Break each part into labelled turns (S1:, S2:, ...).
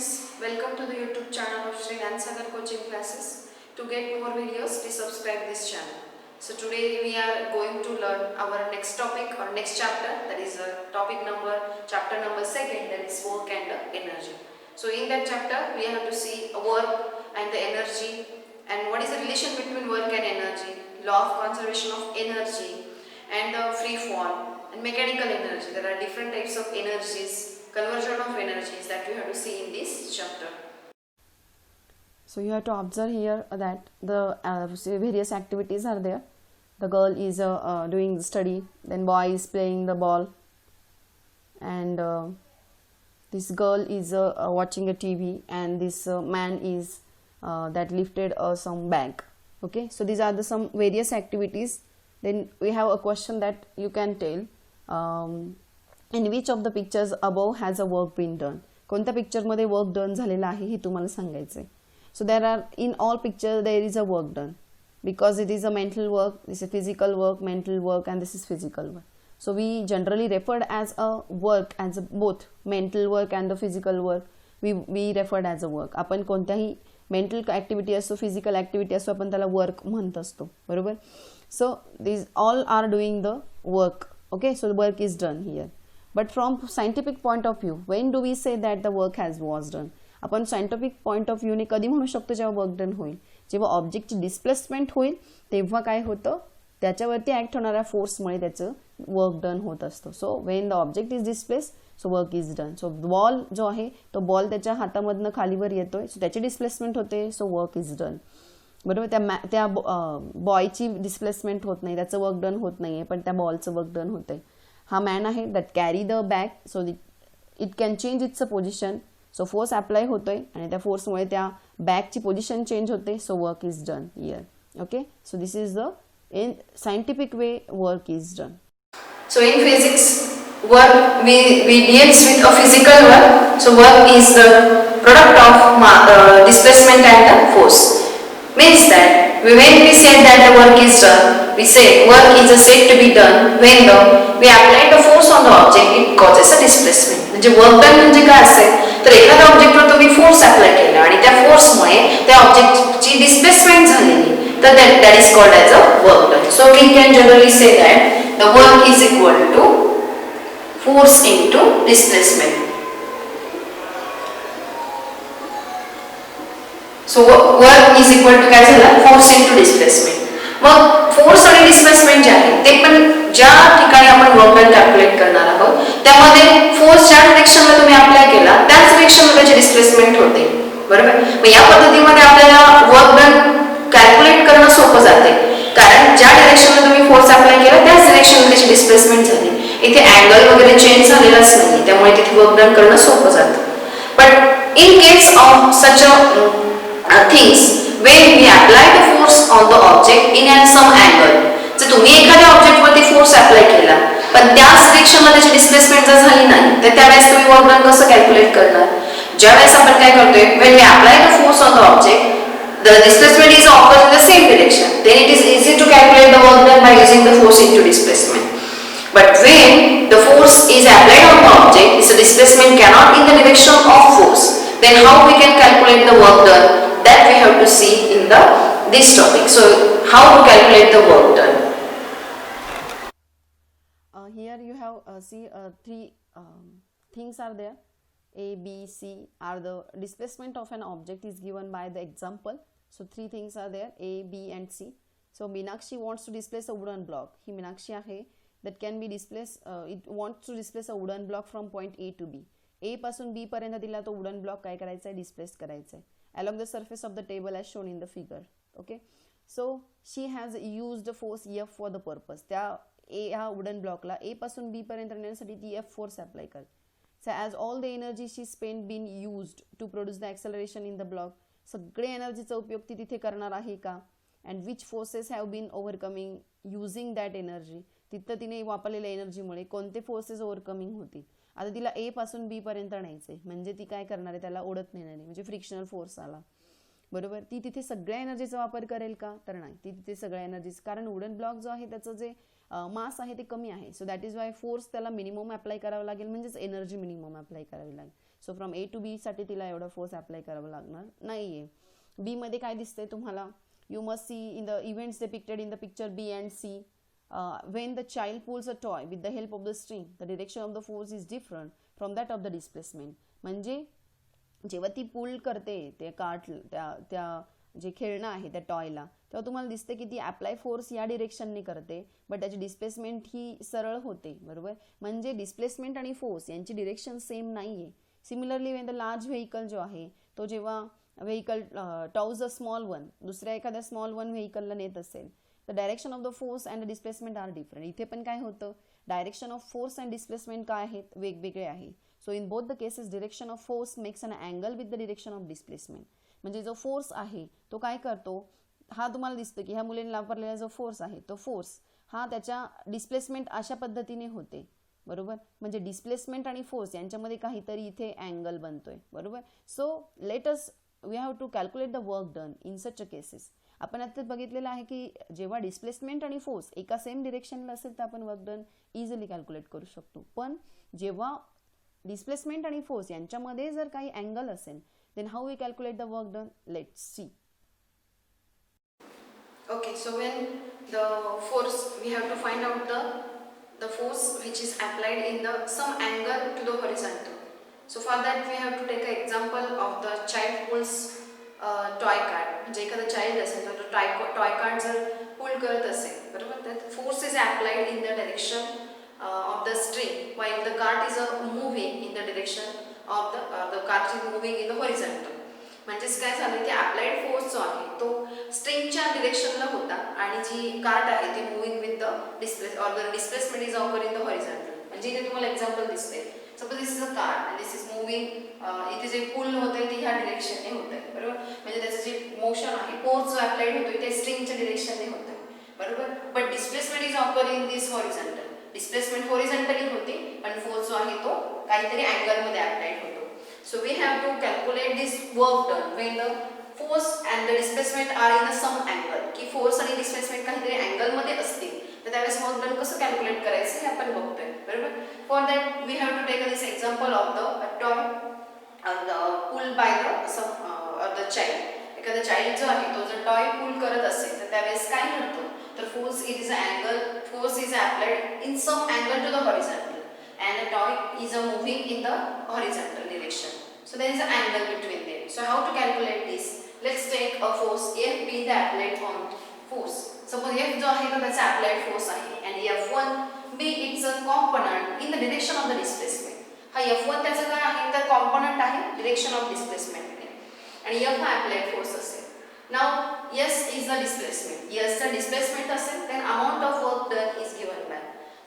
S1: friends, welcome to the YouTube channel of Sri Sagar Coaching Classes. To get more videos, please subscribe this channel. So today we are going to learn our next topic or next chapter, that is chapter number 2, that is work and energy. So in that chapter we have to see work and the energy and what is the relation between work and energy, law of conservation of energy and the free fall and mechanical energy. There are different types of energies, conversion of energies that we have to see in this chapter.
S2: So you have to observe here that the various activities are there. The girl is doing the study, then boy is playing the ball, and this girl is watching a TV, and this man is that lifted some bag. Okay, so these are the some various activities. Then we have a question that you can tell in which of the pictures above has a work been done. कोणत्या picture मध्ये work done झालेला आहे हे तुम्हाला सांगायचे. So there are in all pictures there is a work done because it is a mental work, this is physical work, mental work, and this is physical work. So we generally referred as a work as a both mental work and the physical work. We referred as a work. आपण कोणत्याही mental activity असो, physical activity असो, आपण त्याला work म्हणत असतो, बरोबर. So these all are doing the work. Okay, so the work is done here. But from scientific point of view, when do we say that the work was done? आपण scientific point of व्ह्यूने कधी म्हणू शकतो जेव्हा work done होईल, जेव्हा ऑब्जेक्टची displacement होईल तेव्हा काय होतं, त्याच्यावरती ॲक्ट होणाऱ्या फोर्समुळे त्याचं वर्क डन होत असतं. So when the object is displace, so work is done. So ball जो आहे तो बॉल त्याच्या हातामधनं खालीवर येतोय, सो त्याची डिस्प्लेसमेंट होते, सो वर्क इज डन, बरोबर. त्या बॉयची डिस्प्लेसमेंट होत नाही, त्याचं वर्क डन होत नाहीये, पण त्या बॉलचं वर्क डन होतंय. हा मॅन आहे that carry the bag, so it can change it's position. So force apply होतोय आणि त्या फोर्समुळे त्या बॅगची पोझिशन चेंज होते, so work is done here. Okay, so this is the in scientific way work is done.
S1: So in physics, work we deals with a physical work. So work is the product of displacement and the force. Means that when we say that the work is done, we say work is said to be done when we apply the force on the object, it causes a displacement. म्हणजे work done म्हणजे काय असेल तर एखाद्या ऑब्जेक्टवर तुम्ही force apply केला आणि त्या फोर्समुळे त्या ऑब्जेक्टची डिस्प्लेसमेंट झालेली, तर that is called as a work done. So we can generally say that the work is equal to force into displacement. So work is equal to काय झालं, फोर्स इनटू डिस्प्लेसमेंट. मग force आणि displacement जे आहे ते पण ज्या ठिकाणी आपण वर्क डन कॅल्क्युलेट करणार आहोत त्यामध्ये फोर्स ज्या डायरेक्शनला तुम्ही अप्लाय केला त्याच डायरेक्शनला त्याची डिस्प्लेसमेंट होते, बरोबर. मग या पद्धतीमध्ये आपल्याला वर्क डन कॅल्क्युलेट करणं सोपं जाते, कारण ज्या डायरेक्शनला तुम्ही फोर्स अप्लाय केला त्याच डायरेक्शनला त्याची डिस्प्लेसमेंट झाली. इथे अँगल वगैरे चेंज झालेलाच नाही, त्यामुळे तिथे वर्क डन करणं सोपं जातं. But in case of such things when we apply the force on the object in some angle, जर तुम्ही एखाद्या ऑब्जेक्ट वरती फोर्स अप्लाय केला पण त्याच डायरेक्शनला त्याची डिस्प्लेसमेंट जर झाली नाही तर त्यावेळेस तुम्ही वर्क डन कसं कॅल्क्युलेट करणार. ज्यावेळेस आपण काय करतोय, when we apply the force on the object the displacement is occurs in the same direction, then it is easy to calculate the work done by using the force into displacement. But when the force is applied on the object, its displacement cannot in the direction of force, then how we can calculate the work done, that we have to see in this topic. So how to calculate the work done.
S2: Here you have three things are there. A, B, C are the displacement of an object is given by the example. So three things are there, A, B and C. So Meenakshi wants to displace a wooden block. He Meenakshi आहे that can be displaced, it wants to displace a wooden block from point A to B. A पासून B पर्यंत तिला तो wooden block काय करायचा आहे, displace करायचा आहे along the surface of the table as shown in the figure. Okay, so she has used the force F for the purpose. त्या A हा वुडन ब्लॉकला A पासून B पर्यंत नेण्यासाठी ती F फोर्स अप्लाय करते. So as all the energy she spent been used to produce the acceleration in the block, सगळे एनर्जीचा उपयोग ती तिथे करणार आहे का, and which forces have been overcoming using that energy, तिथं तिने वापरलेल्या एनर्जीमुळे कोणते फोर्सेस ओव्हरकमिंग होतील. आता तिला ए पासून बी पर्यंत आणायचे म्हणजे ती काय करणार आहे, त्याला ओढत नेणार आहे, म्हणजे फ्रिक्शनल फोर्स आला, बरोबर. ती तिथे सगळ्या एनर्जीचा वापर करेल का, तर नाही, ती तिथे सगळ्या एनर्जी, कारण वुडन ब्लॉक जो आहे त्याचं जे मास आहे ते कमी आहे. So that is why force त्याला मिनिमम अप्लाय करावा लागेल, म्हणजेच एनर्जी मिनिमम अप्लाय करावी लागेल. So from A to be साठी तिला एवढा फोर्स अप्लाय करावा लागणार नाहीये. बी मध्ये काय दिसतंय तुम्हाला, you must see in the events depicted in the picture B and C, when the child pulls a toy with the help of the string, the direction of the force is different from that of the displacement. म्हणजे जेव्हा ती पुल करते ते cart त्या जे खेळणं आहे त्या टॉयला, तेव्हा तुम्हाला दिसते की ती अप्लाय फोर्स या डिरेक्शनने करते, बट त्याची डिस्प्लेसमेंट ही सरळ होते, बरोबर. म्हणजे डिस्प्लेसमेंट आणि फोर्स यांची डिरेक्शन सेम नाहीये. Similarly when the large vehicle जो आहे तो जेव्हा vehicle tows a small one, दुसऱ्या एखाद्या स्मॉल वन व्हेकलला नेत असेल, the direction of the force and the displacement are different. इथे पण काय होतं, direction of force and displacement काय आहेत, वेगवेगळे आहे. So in both the cases direction of force makes an angle with the direction of displacement. म्हणजे जो फोर्स आहे तो काय करतो, हा तुम्हाला दिसतो की ह्या मुलीने वापरलेला जो फोर्स आहे तो फोर्स हा त्याच्या डिस्प्लेसमेंट अशा पद्धतीने होते, बरोबर. म्हणजे डिस्प्लेसमेंट आणि फोर्स यांच्यामध्ये काहीतरी इथे अँगल बनतोय, बरोबर. So let us we have to calculate the work done in such a cases. आपण आता बघितलेलं आहे की जेव्हा डिस्प्लेसमेंट आणि फोर्स एका सेम डिरेक्शनला असेल तर आपण वर्क डन इझिली कॅल्क्युलेट करू शकतो. पण जेव्हा डिस्प्लेसमेंट आणि फोर्स यांच्यामध्ये जर काही अँगल असेल, then how we calculate the work done, let's see.
S1: Okay, so when the force, we have to find out the force which is applied in the some angle to the horizontal. So for that we have to take an example of the child pulls toy card. म्हणजे एखादा child असेल तर toy card जर पुल करत असेल, बरोबर, तर force is applied in the direction of the string while the cart is moving in the direction of the cart is moving in the horizontal. म्हणजेच काय झालं की अप्लाइड फोर्स जो आहे तो स्ट्रिंगच्या डिरेक्शनला होता आणि जी कार्ट आहे ती moving with the displacement is occur in the horizontal. म्हणजे इथे तुम्हाला एक्झाम्पल दिसते, suppose this is a cart and this is moving, इथे जे पुल होतंय ते ह्या डिरेक्शनने होतंय, बरोबर. म्हणजे त्याचं जे मोशन आहे, फोर्स जो अप्लाइड होतोय ते स्ट्रिंगच्या डिरेक्शनने होतंय, बरोबर. But displacement is occur in this horizontal. Displacement horizontally होते पण फोर्स जो आहे तो काहीतरी अँगलमध्ये अप्लाइड होतो. So we have to calculate this work done when the force and the displacement are in the some angle. की फोर्स आणि डिस्प्लेसमेंट काहीतरी अँगलमध्ये असतील तर त्यावेळेस वर्क डन कसं कॅल्क्युलेट करायचं हे आपण बघतोय, बरोबर. For that we have to take this example of the toy pull by the child. एखादा चाइल्ड जो आहे तो जर टॉय पुल करत असेल तर त्यावेळेस काय घडतं, तर force it is an angle, force is applied in some angle to the horizontal and the toy is moving in the horizontal direction. So there is an angle between them. So how to calculate this? Let's take a force F be the applied on force. Suppose F जो आहे तो त्याचा applied force आहे and F1 be its a component in the direction of the displacement. हा F1 त्याचा काय आहे तर component आहे direction of displacement आणि F हा applied force असेल. Now S is the displacement. S चा displacement असेल then amount of work done is given by.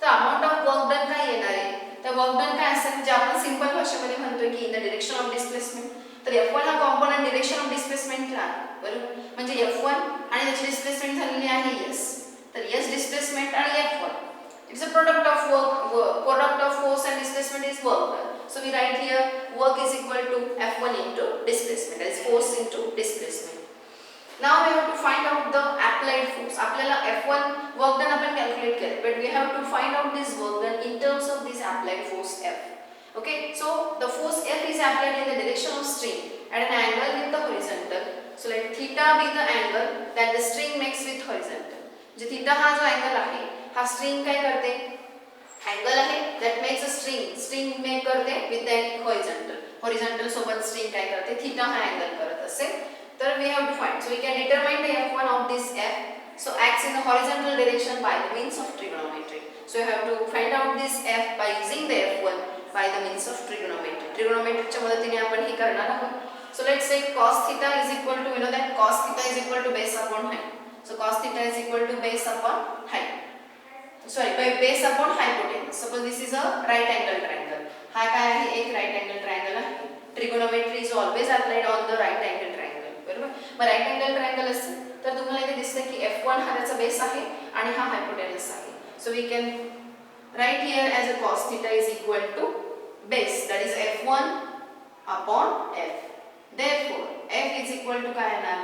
S1: तर amount of work done काय येणार आहे, तर work done काय असेल जे आपण सिंपल भाषेमध्ये म्हणतोय की in the direction of displacement. तर F1 हा कॉम्पोनंट डिरेक्शन ऑफ डिस्प्लेसमेंटला आहे, बरोबर. म्हणजे F1 आणि त्याची डिस्प्लेसमेंट झालेली आहे S. तर S डिस्प्लेसमेंट आणि F1 it's a product of product of force and displacement is work done. So we write here work is equal to F1 into displacement, that is force into displacement. Now we have to find out the applied force. आपल्याला F1 work done आपण calculate केले, but we have to find out this work done in terms of this applied force F. Okay, so the force F is applied in the direction of string at an angle with the horizontal. So let theta be the angle that the string makes with horizontal. जे theta हा जो angle आहे हा string काय करते, angle आहे that makes a string make करते with the horizontal सोबत string काय करते, theta हा angle करत असेल. तर we have to find, so we can determine the F1 of this F. So acts in the horizontal direction by the means of trigonometry. So you have to find out this F by using the F1 by the means of trigonometry. Trigonometryच्या मदतीने आपण हे करणार आहोत. So let's say cos theta is equal to, you know that cos theta is equal to base upon height. So cos theta is equal to base upon height. Sorry, by base upon hypotenuse. Suppose this is a right angle triangle. हा काय आहे, एक right angle triangle आहे. Trigonometry is always applied on the right angle triangle. बरोबर. मग right angle triangle असेल तर तुम्हाला इथे दिसतं की F1 हा त्याचा बेस आहे आणि हा हायपोटेनस आहे. So we can write here as a cos theta is equal to base, that is F1 upon F. Therefore F is equal to काय येणार,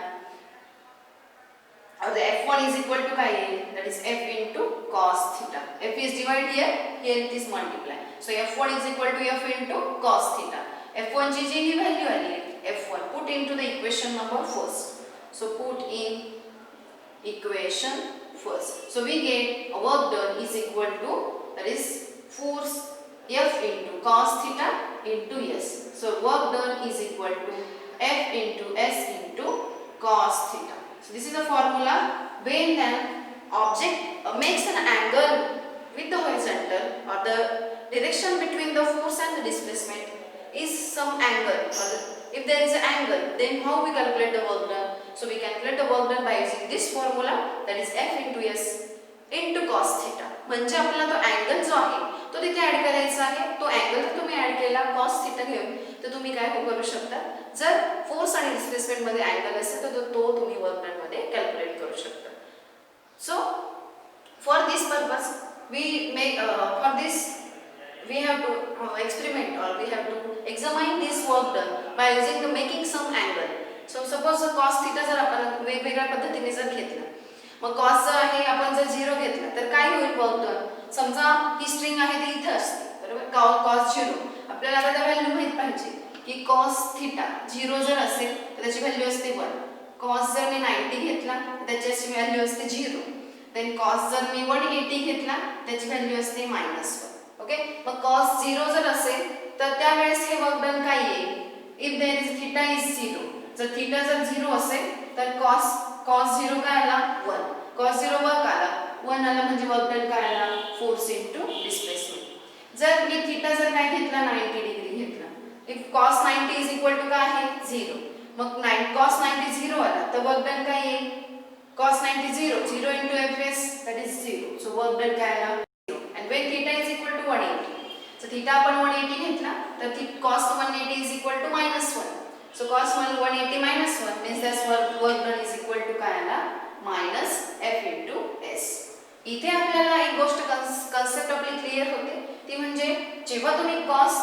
S1: or the F1 is equal to काय येईल, that is F into cos theta. F is divided here it is multiply. So F1 is equal to F into cos theta. F1 ची जी ही value आली आहे F1 put into the equation number first. So put in equation first. So we get work done is equal to, that is force F into cos theta into S. So work done is equal to F into S into cos theta. So this is the formula when an object makes an angle with the horizontal or the direction between the force and the displacement is some angle, or if there is an angle, then how we calculate the work done? So we calculate the work done by using this formula, that is F into S into cos theta. म्हणजे आपल्याला तो angle जो आहे तो तिथे add करायचा आहे. तो अँगल जर तुम्ही ऍड केला cos theta घेऊन तर तुम्ही काय करू शकता, जर फोर्स आणि डिस्प्लेसमेंट मध्ये अँगल असेल तर तो तुम्ही वर्क डन मध्ये कॅल्क्युलेट करू शकता. So for this purpose for this we have to experiment, or we have to examine this work done by using the making some angle. So suppose cos theta जर आपण वेगवेगळ्या पद्धतीने जर घेतला, मग cos जो आहे आपण जर 0 घेतला तर काय होईल वर्क डन. समजा ही स्ट्रिंग आहे ती इथे असते, बरोबर, cos 0. आपल्याला आता त्या व्हॅल्यू माहित पाहिजे की cos थीटा 0 जर असेल तर त्याची व्हॅल्यू असते 1. cos जर मी 90 घेतला तर त्याची व्हॅल्यू असते 0. देन cos जर मी 180 घेतला त्याची व्हॅल्यू असते -1. ओके, मग cos 0 जर असेल तर त्यावेळेस हे वर्क डन काय येईल, if there is theta is 0. जर थीटा जर 0 असेल तर cos 0 काय आला 1. cos 0 वर्क आला 1 आला, म्हणजे वर्क डन काय आला फोर्स इनटू डिस्प्लेसमेंट. जर मी थीटा जर काय घेतला 90 डिग्री घेतला, if cos 90 is equal to काय आहे 0, मग cos 90 0 आला तर वर्क डन काय येईल cos 90 0 into fs, that is 0. so work done काय आला 0. and when theta is equal to 180, so theta आपण 180 घेतला तर cos 180 is equal to -1. so cos 180 -1 means that work done is equal to काय आला -f into s. इथे आपल्याला एक गोष्ट कन्सेप्ट आपली क्लिअर होते, ती म्हणजे जेव्हा तुम्ही cos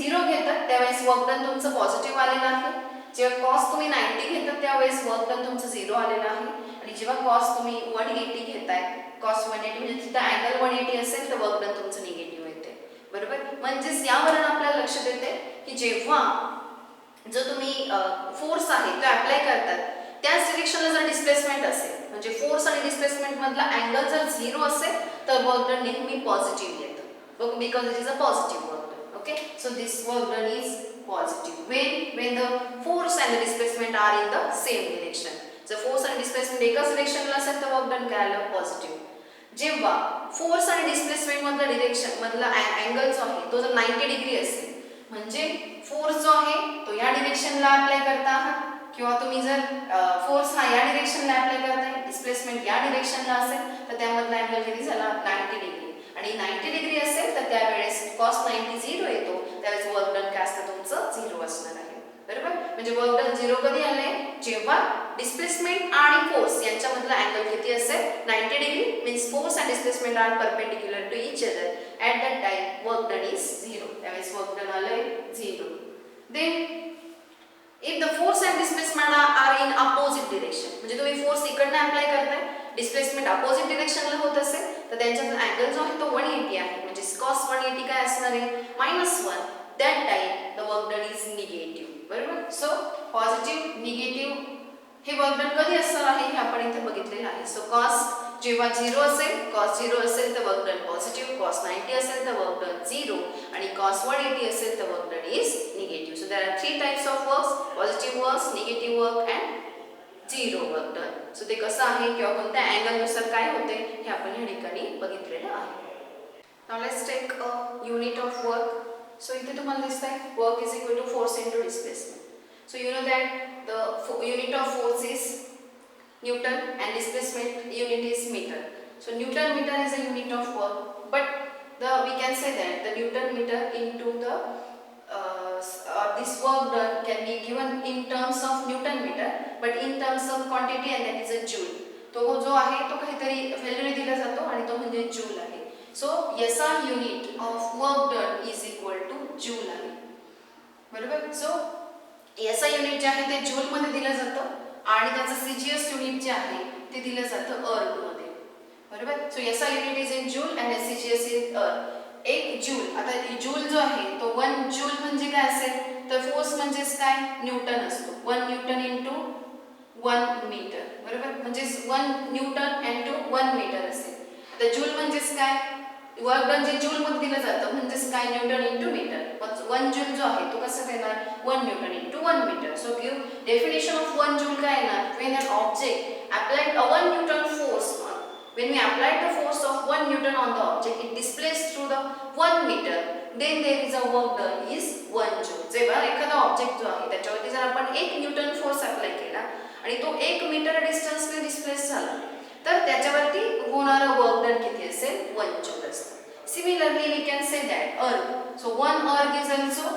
S1: 0 घेतात त्यावेळेस वर्क डन तुमचं पॉझिटिव्ह आलेलं आहे. जेव्हा cos तुम्ही 90 घेतात त्यावेळेस वर्क डन तुमचं 0 आलेलं आहे. आणि जेव्हा cos तुम्ही 180 घेताय, cos 180 म्हणजे तिथं अँगल 180 असेल तर वर्क डन तुमचं निगेटिव्ह येते, बरोबर. म्हणजेच यावरून आपल्याला लक्षात येते की जेव्हा जो तुम्ही फोर्स आहे तो अप्लाय करतात त्याच डिरेक्शनला जर डिस्प्लेसमेंट असेल, म्हणजे फोर्स आणि डिस्प्लेसमेंट मधला अँगल जर 0 असेल तर वर्क डन नेहमी पॉझिटिव्ह येतं, because it is a positive work done. Okay, so this work done is positive when the force and the displacement are in the same direction. जर force आणि displacement एकाच डिरेक्शनला असेल तर वर्क डन काय आलं positive. जेव्हा force आणि displacement मधला डिरेक्शन मधला अँगल जो आहे तो जर 90 डिग्री असेल, म्हणजे फोर्स जो आहे तो या डिरेक्शनला अप्लाय करता आहात, किंवा तुम्ही जर फोर्स हा या डिरेक्शनला अप्लाय करताय, डिस्प्लेसमेंट या डिरेक्शनला असेल तर त्यामधला अँगल किती झाला 90 डिग्री. आणि 90 डिग्री असेल तर त्यावेळेस cos 90 0 येतो, त्यावेळेस वर्क डन काय असतं तुमचं 0 असणार आहे, बरोबर. म्हणजे वर्क डन 0 कधी आले, जेव्हा डिस्प्लेसमेंट आणि फोर्स यांच्यामधला अँगल किती असेल 90 degree, means force and displacement are perpendicular to each other. At that time work done is 0, त्यावेळेस वर्क डन आलंय 0. Then if the force and displacement are in opposite direction, म्हणजे तुम्ही force इकडनं apply करताय, displacement opposite डिरेक्शनला होत असेल तर त्यांच्यातला अँगल जो आहे तो 180 आहे, म्हणजे cos 180 काय असणार आहे -1. that time the work done is negative, बरोबर. सो पॉझिटिव्ह निगेटिव्ह हे वर्क डन कधी असणार आहे हे आपण इथे बघितलेलं आहे. सो cos जेव्हा 0 असेल, cos 0 असेल तर वर्क डन पॉझिटिव्ह, cos 90 असेल तर वर्क डन 0 आणि cos 180 असेल तर work done is negative. So there are 3 types of works, positive works, negative work and 0 work done. So ते कसं आहे किंवा कोणत्या अँगलनुसार काय होते हे आपण या ठिकाणी बघितलेलं आहे. Now let's take a unit of work. So इथे तुम्हाला दिसतंय work is equal to force into displacement. So you know that the unit of force is Newton and displacement unit is meter. So Newton meter is a unit of work, but we can say that the Newton meter into the this work done can be given in terms of Newton meter, but in terms of quantity, and that is a joule. तो जो आहे तो काहीतरी व्हॅल्यूने दिला जातो आणि तो म्हणजे जूल आहे. So SI unit of work done is equal two joule आहे, बरोबर. सो SI युनिट जे आहे ते जूल मध्ये दिलं जातं आणि त्याचं CGS युनिट जे आहे ते दिलं जातं अर्ग मध्ये, बरोबर. So SI unit is in joule and CGS is अर्ग. 1 जूल, आता जूल जो आहे तो 1 जूल म्हणजे काय असेल तर फोर्स म्हणजेच काय न्यूटन असतो. 1 न्यूटन इंटू 1 मीटर, बरोबर, म्हणजे 1 न्यूटन इंटू 1 मीटर असेल. आता जूल म्हणजेच काय वर्क डन जे जूल मध्ये दिलं जातं म्हणजेच काय न्यूटन इंटू मीटर. मग 1 जूल जो आहे तो कसं येणार 1 newton into 1 metre. So give definition of 1 joule काय येणार when an object applied a 1 newton force when we applied the force of 1 newton on the object it displaced through the 1 meter then there is a work done is 1 joule. जेव्हा एखादा object जो आहे त्याच्यावरती जर आपण 1 newton force apply केला आणि तो 1 मीटर डिस्टन्सने डिस्प्लेस झाला तर त्याच्यावरती होणारं वर्क डन किती असेल 1 जूल असतं. Similarly we can say that erg, so 1 erg is also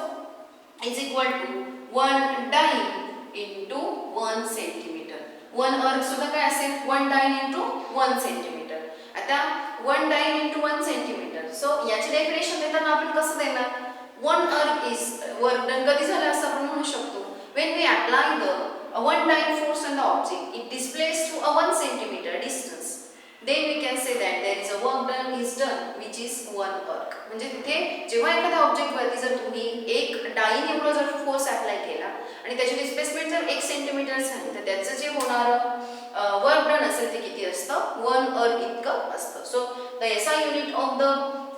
S1: is equal to 1 dyne into 1 centimeter. 1 erg सुद्धा काय असेल 1 dyne into 1 centimeter. आता 1 dyne into 1 centimeter. सो याची डेफिनेशन देताना आपण कसं देणार 1 erg is वर्क डन कधी झालं असं आपण म्हणू शकतो when we apply the 1 dyne force on the object it displays through a 1 centimeter distance then we can say that there is a work done is done which is 1 erg. म्हणजे तिथे जेव्हा एखाद्या ऑब्जेक्ट वरती जर तुम्ही 1 dine एवढा जर force apply केला आणि त्याची डिस्प्लेसमेंट जर 1 सेंटीमीटर झाली तर त्याचं जे होणारं वर्क डन असेल ते किती असतं 1 erg इतकं असतं. So the SI unit of the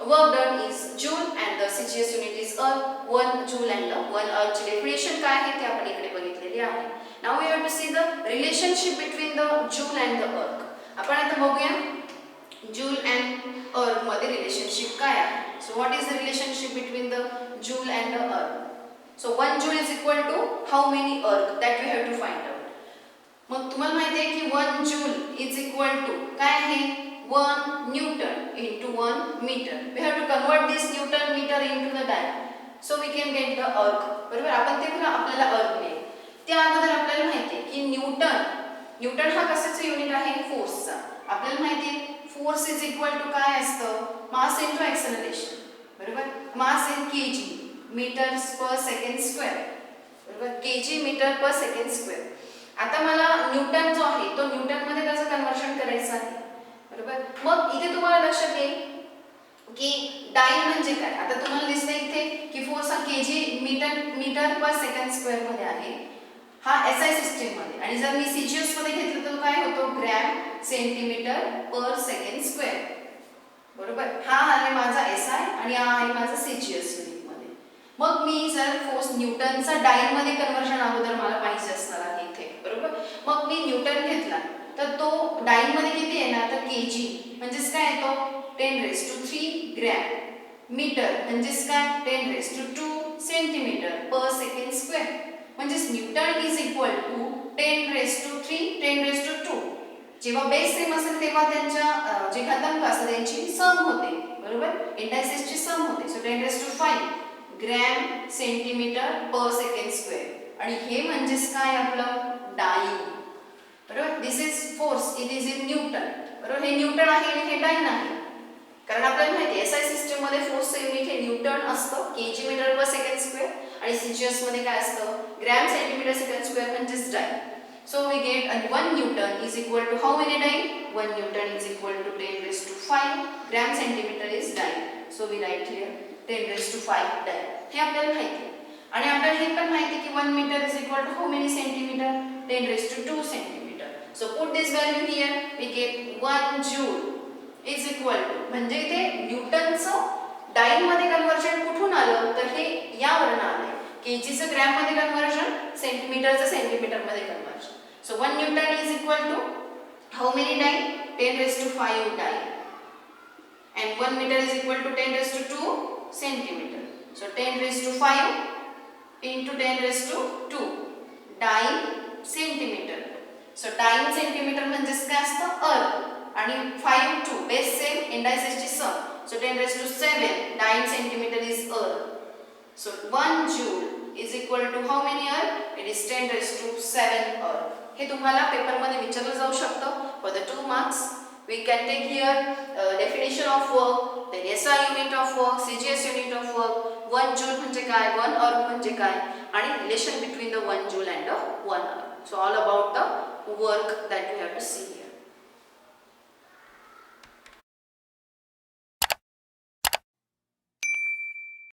S1: work done is joule and the CGS unit is erg. 1 joule and 1 erg ची डेफिनेशन काय आहे ते आपण इकडे बघितलेली आहे. Now we have to see the relationship between the joule and the erg. आपण आता बघूया जूल अँड अर्ग मध्ये रिलेशनशिप काय आहे. So what is the relationship between the joule and the erg. So 1 joule is equal to how many erg that we have to find out. मग तुम्हाला माहिती आहे की 1 जूल इज इक्वल टू काय आहे 1 newton into 1 metre. We have to convert this newton metre into the dyne so we can get the erg. बरोबर आपण ते आपल्याला अर्ग मिळेल. त्या अगोदर आपल्याला माहिती आहे की न्यूटन हा कशाचा युनिट आहे फोर्सचा. आपल्याला माहिती आहे फोर्स इज इक्वल टू काय असतं मास इनटू एक्सेलरेशन. बरोबर mass in kg metres per second square. बरोबर kg metre per second square. आता मला न्यूटन जो आहे तो न्यूटन मध्ये त्याचं कन्वर्शन करायचं आहे. बरोबर मग इथे तुम्हाला लक्षात येईल की डाइन म्हणजे काय. आता तुम्हाला दिसतंय इथे की फोर्स हा KG metre per second square मध्ये आहे हा एसआय सिस्टीम मध्ये आणि जर मी सीजीएस मध्ये घेतलं तर काय होतो gram centimetre per second square. बरोबर हा आहे माझा एसआय आणि हा आहे माझा सीजीएस युनिट मध्ये. मग मी जर फोर्स न्यूटनचा डाइन मध्ये कन्वर्जन अगोदर मला पाहिजे असणार आहे इथे. बरोबर मग मी न्यूटन घेतला तर तो डाइन मध्ये किती येणार तर केजी म्हणजेच काय येतो 10⁻³ ग्रॅम मीटर म्हणजेच काय 10⁻² सेंटीमीटर पर सेकंड स्क्वेअर. म्हणजेच न्यूटन इज इक्वल टू 10⁻³ 10⁻². जेव्हा बेस सेम असेल तेव्हा त्यांच्या जे घातांक असतात त्यांची सम होते. बरोबर इंडायसेसची सम होते. So 10⁵ gram centimetre per second square आणि हे म्हणजेच काय आपलं डाइन. बरोबर this is force it is in newton. बरोबर हे न्यूटन आहे आणि हे डाइन आहे कारण आपल्याला माहिती आहे एसआय सिस्टीम मध्ये फोर्सचं युनिट हे न्यूटन असतं KG metre per second square आणि सीजीएस मध्ये काय असतं ग्रॅम सेंटीमीटर सेकंड स्क्वेअर म्हणजेच dine. So we get 1 Newton is equal to how many dyne? 1 Newton is equal to 10⁵ gram centimeter is dyne. So we write here 10⁵ dyne. हे आपल्याला माहिती आहे आणि आपल्याला हे पण माहिती आहे की 1 meter is equal to how many centimeter? 10⁻² centimeter. So put this value here. We get 1 joule is equal to म्हणजे इथे न्यूटनचं डाइन मध्ये कन्वर्जन कुठून आलं तर हे यावरून आलंय केजीचं ग्रॅम मध्ये कन्वर्जन सेंटीमीटरचं सेंटीमीटर मध्ये conversion. So 1 Newton is equal to how many dyne? 10⁵ dyne. And 1 meter is equal to 10⁻² centimeter. So 10⁵ into 10⁻² dyne centimeter. So dyne centimeter म्हणजेच काय असतं अर्ग आणि 5 2 base same इंडायसेसची some. So 10⁷ dyne centimeter is erg. So 1 joule is equal to how many erg? It is 10⁷ erg. हे तुम्हाला paper मध्ये विचारलं जाऊ शकतं for the 2 marks. We can take here definition of work, then SI unit of work, CGS unit of work, 1 joule म्हणजे काय, 1 erg म्हणजे काय आणि relation between the 1 joule and the 1 erg. So all about the work that we have to see here.